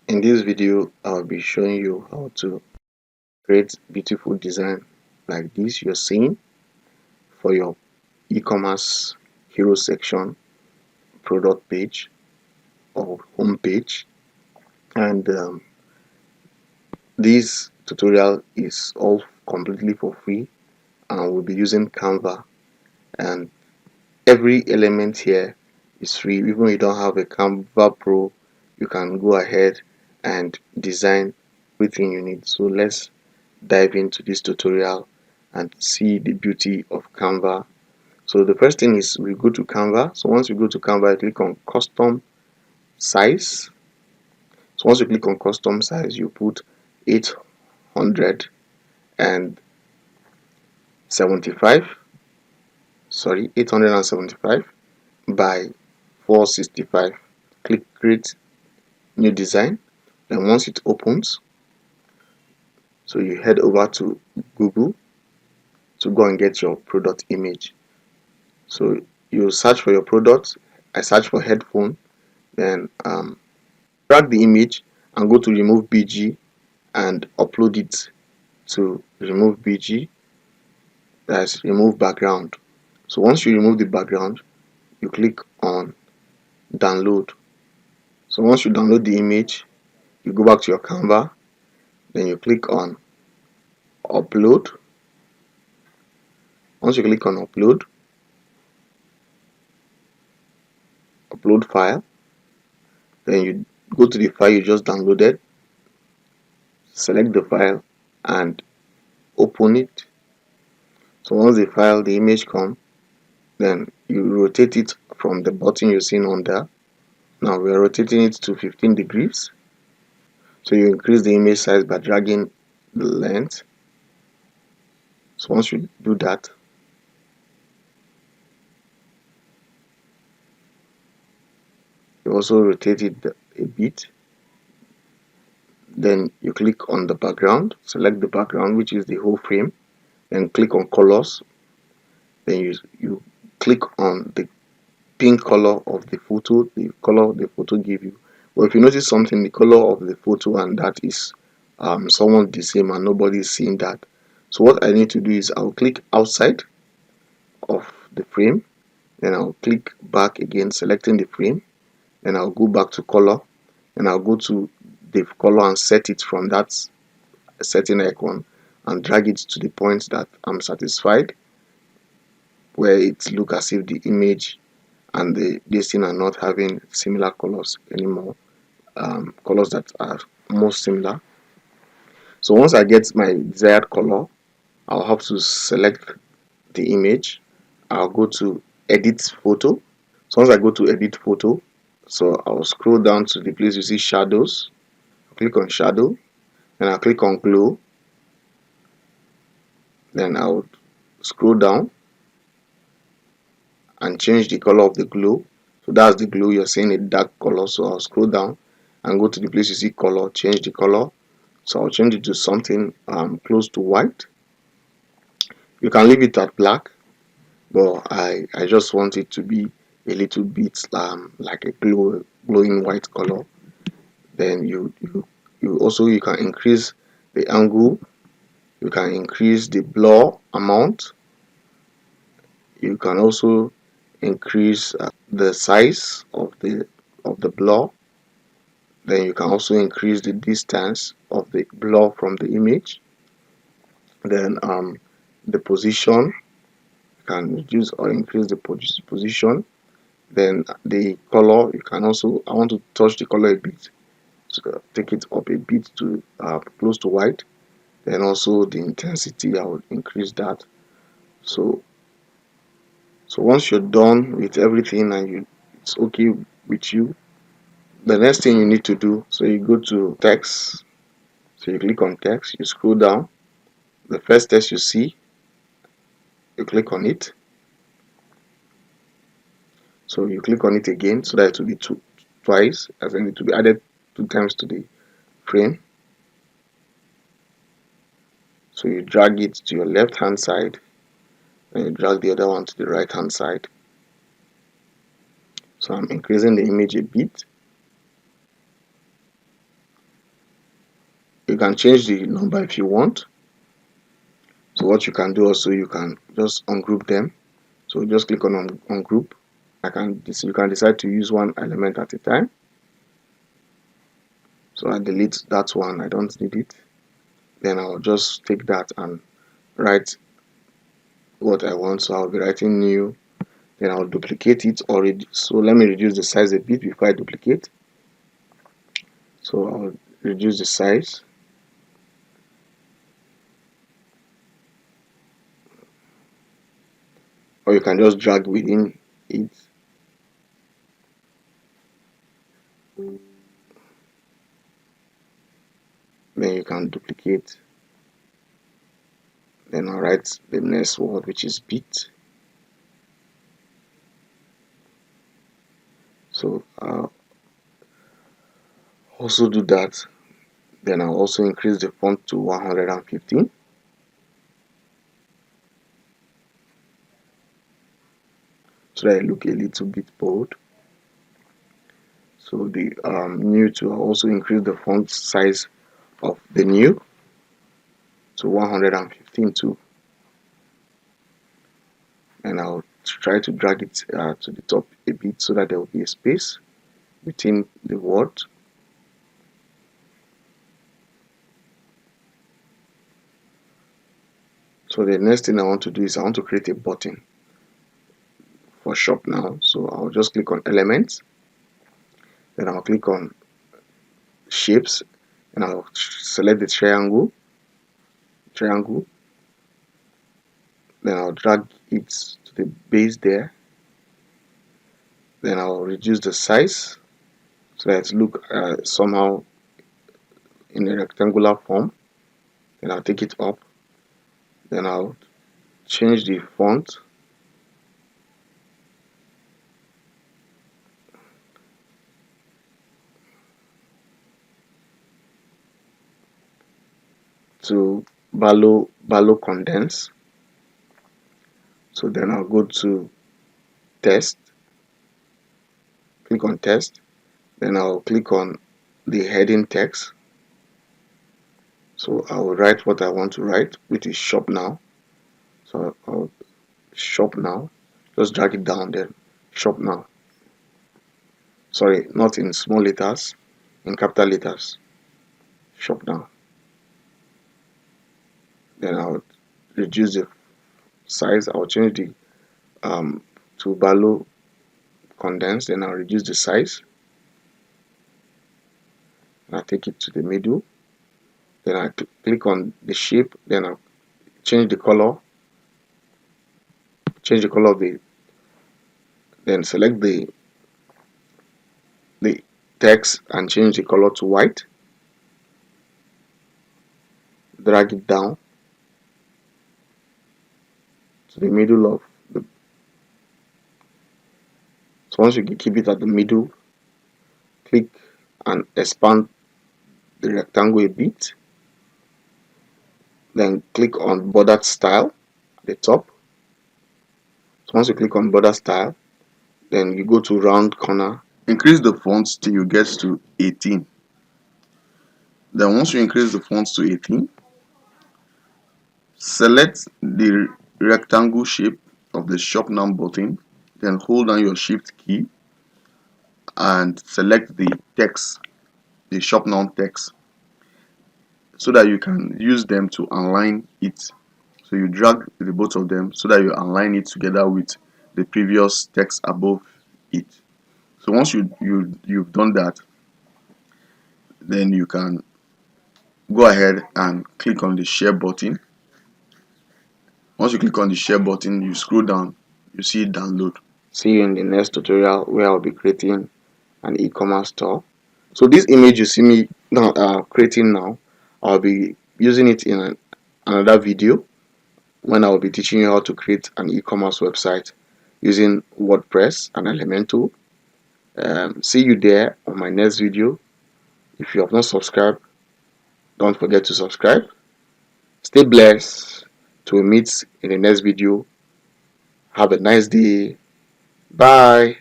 In this video, I'll be showing you how to create beautiful design like this you're seeing for your e-commerce hero section, product page or home page. And this tutorial is all completely for free, and we'll be using Canva, and every element here is free. Even if you don't have a Canva Pro, you can go ahead and design everything you need. So let's dive into this tutorial and see the beauty of Canva. So the first thing is we go to Canva. So once you go to Canva, click on custom size. So once you click on custom size, you put 875, sorry, 875 by 465. Click create new design. Then once it opens, so you head over to Google to go and get your product image. So you search for your product. I search for headphone, then drag the image and go to remove BG and upload it to remove BG, that's remove background. So once you remove the background, you click on download. So once you download the image, you go back to your Canva, then you click on upload. Once you click on upload file, then you go to the file you just downloaded, select the file and open it. So once the image come, then you rotate it from the button you're seeing under. Now we are rotating it to 15 degrees. So you increase the image size by dragging the length. So once you do that, you also rotate it a bit. Then you click on the background, select the background, which is the whole frame, then click on colors. Then you click on the pink color of the photo, the color the photo give you. But if you notice something, the color of the photo and that is somewhat the same and nobody is seeing that. So what I need to do is I'll click outside of the frame, then I'll click back again, selecting the frame, then I'll go back to color, and I'll go to the color and set it from that setting icon and drag it to the point that I'm satisfied, where it look as if the image and this thing are not having similar colors anymore, colors that are most similar. So once I get my desired color, I'll have to select the image. I'll go to edit photo. So once I go to edit photo, so I'll scroll down to the place you see shadows. I'll click on shadow, then I'll click on glow, then I'll scroll down and change the color of the glow. So that's the glow, you're seeing a dark color. So I'll scroll down and go to the place you see color, change the color. So I'll change it to something close to white. You can leave it at black, but I just want it to be a little bit like a glowing white color. Then you can increase the angle, you can increase the blur amount, you can also increase the size of the blur. Then you can also increase the distance of the blur from the image. Then the position, you can reduce or increase the position. Then the color, you can also, I want to touch the color a bit, so take it up a bit to close to white. Then also the intensity, I will increase that. So once you're done with everything and it's okay with you, the next thing you need to do, so you go to text, so you click on text, you scroll down, the first text you see, you click on it. So you click on it again so that it will be twice, as in it will be added 2 times to the frame. So you drag it to your left hand side and you drag the other one to the right hand side. So I'm increasing the image a bit. You can change the number if you want. So what you can do also, you can just ungroup them. So just click on ungroup. You can decide to use one element at a time. So I delete that one, I don't need it. Then I'll just take that and write what I want. So I'll be writing new. Then I'll duplicate it already. So let me reduce the size a bit before I duplicate. So I'll reduce the size. Or you can just drag within it. Then you can duplicate. Then I'll write the next word, which is bit. So I'll also do that. Then I'll also increase the font to 115. So that it look a little bit bold. So the new to also increase the font size of the new to 115 too. And I'll try to drag it to the top a bit so that there will be a space between the word. So the next thing I want to do is I want to create a button for shop now. So I'll just click on elements, then I'll click on shapes, and I'll select the triangle, then I'll drag it to the base there. Then I'll reduce the size so that it look somehow in a rectangular form. Then I'll take it up. Then I'll change the font to Barlow Condense. So then I'll go to text, click on text, then I'll click on the heading text. So I'll write what I want to write, which is shop now. So I'll shop now, just drag it down there, shop now. Sorry, not in small letters, in capital letters, shop now. Then I'll reduce the size, I'll change the to Barlow Condense, then I'll reduce the size. I'll take it to the middle. Then I click on the shape, then I'll change the color of the, then select the text and change the color to white. Drag it down to the middle of the, so once you keep it at the middle, click and expand the rectangle a bit, then click on bordered style at the top. So once you click on border style, then you go to round corner, increase the fonts till you get to 18. Then once you increase the fonts to 18, select the rectangle shape of the shop now button, then hold down your shift key and select the text, the shop now text, so that you can use them to align it. So you drag the both of them so that you align it together with the previous text above it. So once you've done that, then you can go ahead and click on the share button. Once you click on the share button, you scroll down, you see download. See you in the next tutorial where I'll be creating an e-commerce store. So this image you see me now creating now, I'll be using it in another video when I'll be teaching you how to create an e-commerce website using WordPress and Elementor. See you there on my next video. If you have not subscribed, don't forget to subscribe. Stay blessed. Till we meet in the next video. Have a nice day. Bye.